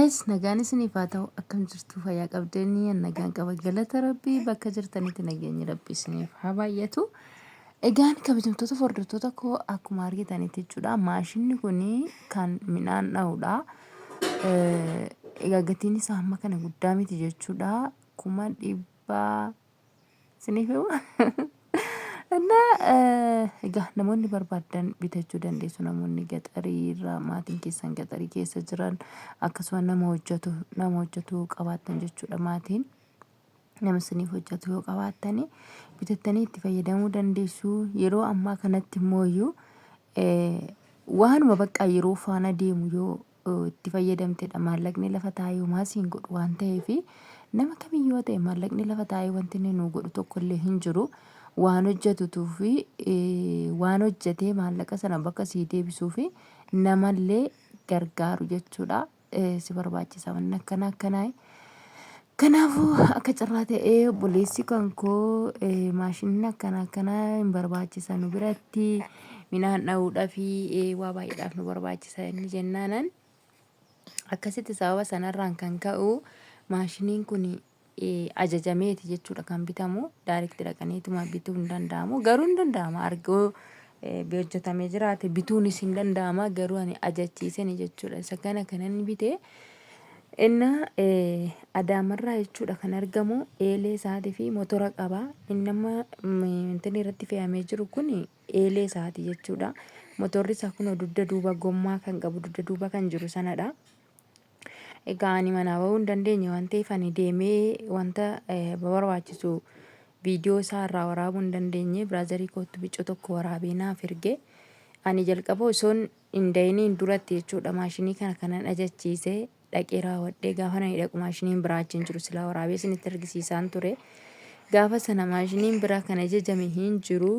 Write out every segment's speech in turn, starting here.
Guys, nagaan isiniif haa ta'u akkam jirtu fayyaa qabdanii nagaan qaba galata rabbii bakka jirtanitti nageenyi rabbii isiniif haa baay'atu. Egaan kabajamtoota hordoftoota koo akkuma argitanitti jechuudha maashinni kuni kan midhaan dha'uudha. Egaa gatiin isaa amma kana guddaa miti jechuudha 100,000 isiniif himu. እና egaa namoonni barbaadan bitachuu dandeessu namoonni gaxarii irraa maatiin keessan gaxarii keessa jiran akkasuma nama hojjetu qabaatan jechuudha maatiin nama isiniif hojjetu yoo qabaatani bitattanii itti fayyadamuu dandeessu. Yeroo ammaa kanatti immoo waanuma bakka yeroo faana deemu yoo itti fayyadamtedha maallaqni lafa taa'ee maasiin godhu waan ta'eef nama kamiyyuu ta'e maallaqni lafa taa'ee wanti inni nu godhu tokko illee hin jiru. Waan hojjetutuu fi waan hojjetee maallaqa sana bakka sii deebisuu fi namallee gargaaru jechuudha. Si barbaachisa waan akkanaa. Kanaafuu akka carraa ta'ee obboleessi kan koo maashinni akkanaa hin barbaachisan biratti midhaan dha'uudhaa fi waa baay'eedhaaf nu barbaachisa inni jennaanan akkasitti sababa sanarraan kan ka'u maashiniin kun ajajameeti jechuudha kan bitamu daayirikti dhaqaniituma bituu hin danda'amu garuu hin danda'ama argoo hojjetamee jiraate bituunis hin danda'ama garuu ani ajachiiseni jechuudha isa kana kanan bite inna adaamarraa jechuudha kan argamu eelee isaatii fi motora qaba inni amma intini irratti fe'amee jiru kun eelee isaati jechuudha motorri isaa kun dugda duuba gommaa kan qabu dugda duuba kan jiru sanadha. Egaa ani manaa bahuu hin dandeenye waan ta'eef ani deemee wanta barbaachisu viidiyoo isaa irraa waraabuu hin dandeenye biraazarii kootu biccoo tokko waraabee naaf erge ani jalqaba osoon hin dayiniin duratti jechuudha maashinii kana kanan ajachiisee dhaqee raawwadhee gaafa nani dhaqu maashiniin biraa achiin jiru silaa waraabee isinitti argisiisaan ture. Gaafa sana maashiniin biraa kan ajajame hin jiru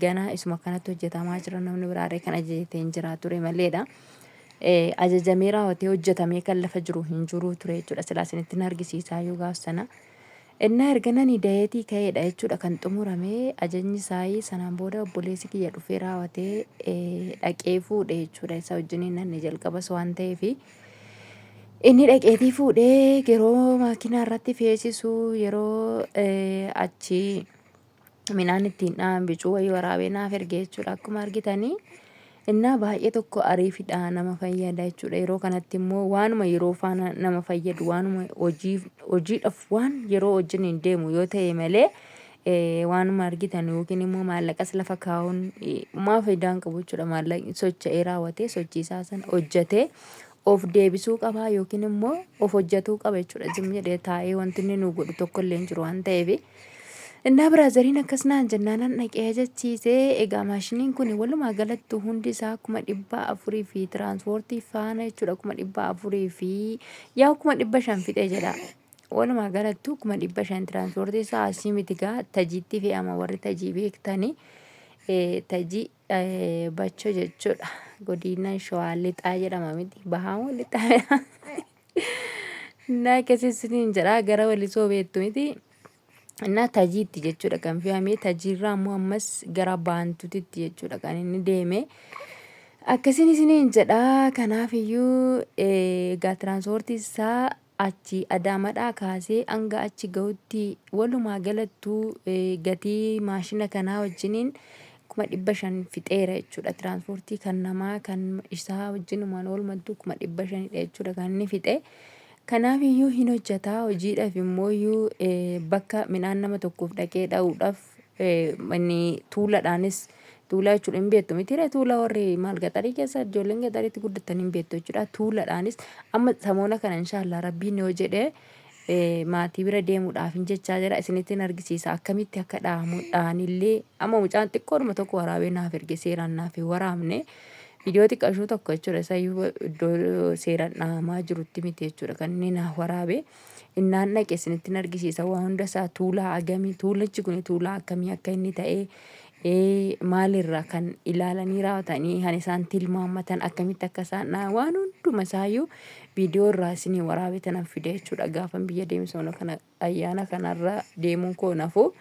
ganaa isuma kanatti hojjetamaa jira namni biraaree kan ajajatee hin jira ture maleedha. Ajajamee raawwatee hojjetamee kan lafa jiru hin jiru ture jechuudha silaa isinitti argisiisaa yoo gaaf sana. Innaa erga nani dayeetii ka'eedha jechuudha kan xumurame ajajni isaa sanaan booda obboleessi kiyya dhufee raawwatee dhaqee fuudhe jechuudha isa wajjiniin nanni jalqabas waan ta'eef inni dhaqeetii fuudhee yeroo maakinaa irratti feesisu yeroo achi midhaan ittiin dha'an bicuu wayii waraabee naaf erge jechuudha akkuma argitanii. Innaa baay'ee tokko ariifidha nama fayyada jechuudha yeroo kanatti immoo waanuma yeroo faana nama fayyadu waanuma hojiidhaaf waan yeroo wajjin hin deemu yoo ta'e malee waanuma argitan yookiin immoo maallaqas lafa kaa'uun maa faayidaan qabu jechuudha maallaqni socho'ee raawwatee sochii isaa sana hojjetee of deebisuu qaba yookiin immoo of hojjetuu qaba jechuudha jim jedhee taa'ee wanti inni nu godhu tokko illee hin jiru waan ta'eef. Innaa biraazariin akkasnaan jennaanan dhaqee ajachiisee egaa maashiniin kun walumaa galatti hundi isaa 400 fi tiraanspoortii faana jechuudha 400 fi yaa 500 fixee jedha. Walumaa galatti 500 tiraanspoortii isaa asii miti gaa tajiitti fe'ama warri tajii beektanii tajii bachoo jechuudha godina shawaa lixaa jedhama miti bahamoo lixaa. Innaa akkasisiniin jedha gara walisoo beektu miti. Innaa tajiitti jechuudha kan fe'amee tajiirraa immoo ammas gara baantuutitti jechuudha kan inni deeme akkasiin isiniin jedha. Kanaafiyyuu egaa tiraanspoortii isaa achi adaamadhaa kaasee hanga achi ga'utti walumaa galattuu gatii maashina kanaa wajjiniin 500 fixeera jechuudha. Tiraanspoortii kan namaa kan isaa wajjinumaan oolmattu 500 jechuudha kan inni fixe. Kanaafiyyuu hin hojjetaa hojiidhaaf immoo bakka midhaan nama tokkoof dhaqee dha'uudhaaf inni tuuladhaanis tuulaa jechuudha hin beektu mitiiree tuula warri maal gaxarii keessa ijoolleen gaxariitti guddatan hin beektu jechuudha. Tuuladhaanis amma samoona kana inshaallah rabbiin yoo jedhee maatii bira deemuudhaaf hin jechaa jira isinittiin argisiisa akkamitti akka dha'amu dha'anillee amma mucaan xiqqoodhuma tokko waraabee naaf erge seeraan naaf hin waraabne. Viidiyoo xiqqashuu tokko jechuudha isayyuu iddoo seeraan dha'amaa jirutti miti jechuudha kan inni naaf waraabee innaan dhaqe isinittiin argisiisa waan hunda isaa tuulaa agamii tuulachi kun tuulaa akkamii akka inni ta'ee maalirraa kan ilaalanii raawwatanii kan isaan tilmaammatan akkamitti akka isaan waan hunduma isaayyuu viidiyoo irraa isinii waraabee tanaaf fide jechuudha gaafan biyya deemsoona kana ayyaana kanarra deemuun koo nafuu.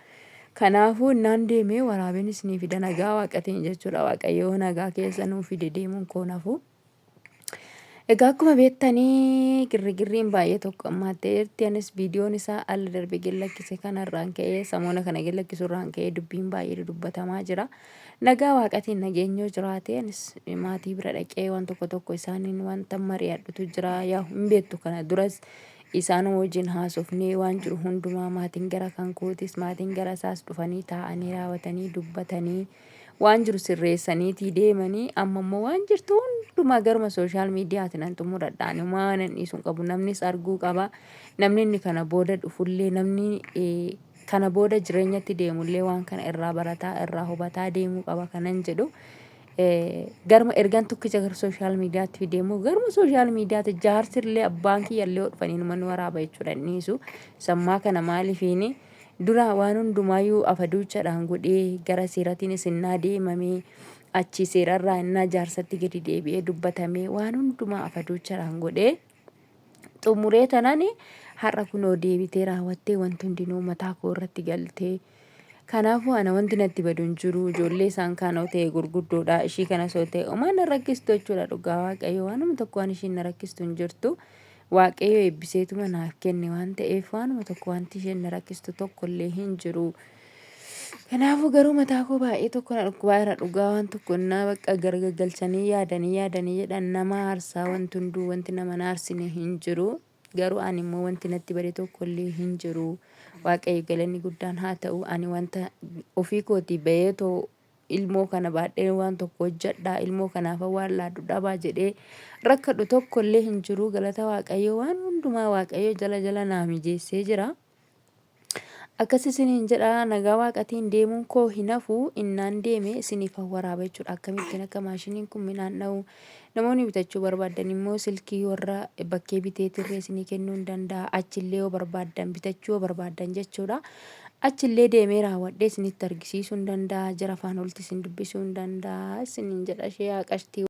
Kanaafuu innaan deemee waraabeen isinii fida nagaa waaqatiin jechuudha waaqayyoo nagaa keessa nuu fide deemuun koo nafuu. Egaa akkuma beektanii girrigirriin baay'ee tokko ammaatteerti. Anis viidiyoon isaa alla darbe gallakkise kanarraan ka'ee samoona kana gallakkisurraan ka'ee dubbiin baay'ee dubbatamaa jira. Nagaa waaqatiin nageenyoo jiraate anis maatii bira dhaqee waan tokko isaaniin wanta mari'adhutu jira. Yaa hin beektu kana duras isaan wajjin haasofnee waan jiru hundumaa maatiin gara kan kootis maatiin gara isaas dhufanii taa'anii raawwatanii dubbatanii waan jiru sirreessaniitii deemanii amma immoo waan jirtu hundumaa garuma sooshaal miidiyaatiin nan xumuradhaan waan hin dhiisuun qabu namnis arguu qaba namni inni kana booda dhufullee namni kana booda jireenyatti deemullee waan kana irraa barataa irraa hubataa deemuu qaba kanan jedhu. Garuma ergan tokkicha gara sooshaal miidiyaatti deemu garuma sooshaal miidiyaatti jaarsirlee abbaan kiyyallee hodhufanii numan waraaba jechuudha dhiisu sammaa kana maaliifiini. Dura waan hundumayyuu afaduuchaadhaan godhee gara seeratiin isinnaa deemamee achi seerarraa innaa jaarsatti gadi deebi'ee dubbatamee waan hundumaa afaduuchaadhaan godhee xumuree tanani har'a kunoo deebitee raawwattee wanti hundinuu mataa koo irratti galtee. Kanaafuu ana wanti natti badu hin jiru ijoollee isaan kaanoo ta'e gurguddoodha ishii kana soo ta'e homaa na rakkistu jechuudha dhugaa waaqayyo waanuma tokko waan ishiin na rakkistu hin jirtu. Waaqayyo eebbiseetuma naaf kenne waan ta'eef waanuma tokko wanti isheen na rakkistu tokkollee hin jiru. Kanaafuu garuu mataa koo baay'ee tokko na dhukkubaa irra dhugaa waan tokko na bakka gargagalchanii yaadanii jedhan nama aarsaa wanti hunduu wanti nama na aarsine hin jiru. Garuu ani immoo wanti natti bade tokkollee hin jiru. Waaqayyo galanni guddaan haa ta'u ani wanta ofii kootii ba'eetoo ilmoo kana baadhee waan tokko hojjedhaa ilmoo kanaaf waan laaddu dhabaa jedhee rakkadhu tokkollee hin jiru. Galata waaqayyo waan hundumaa waaqayyo jala naa mijeessee jira. Akkas isiniin jedha nagaa waaqatiin deemuun koo hin hafu innaan deeme isiniif waraaba jechuudha. Akkamittiin akka maashiniin kun midhaan dha'u namoonni bitachuu barbaadan immoo silkii warra bakkee biteetirree isinii kennuu hin danda'a. Achillee yoo barbaadan bitachuu yoo barbaadan jechuudha. Achillee deemee raawwadhee isinitti argisiisuu hin danda'a. Jara afaan olti isin dubbisuu hin danda'a isiniin jedha ishee haaqashtii.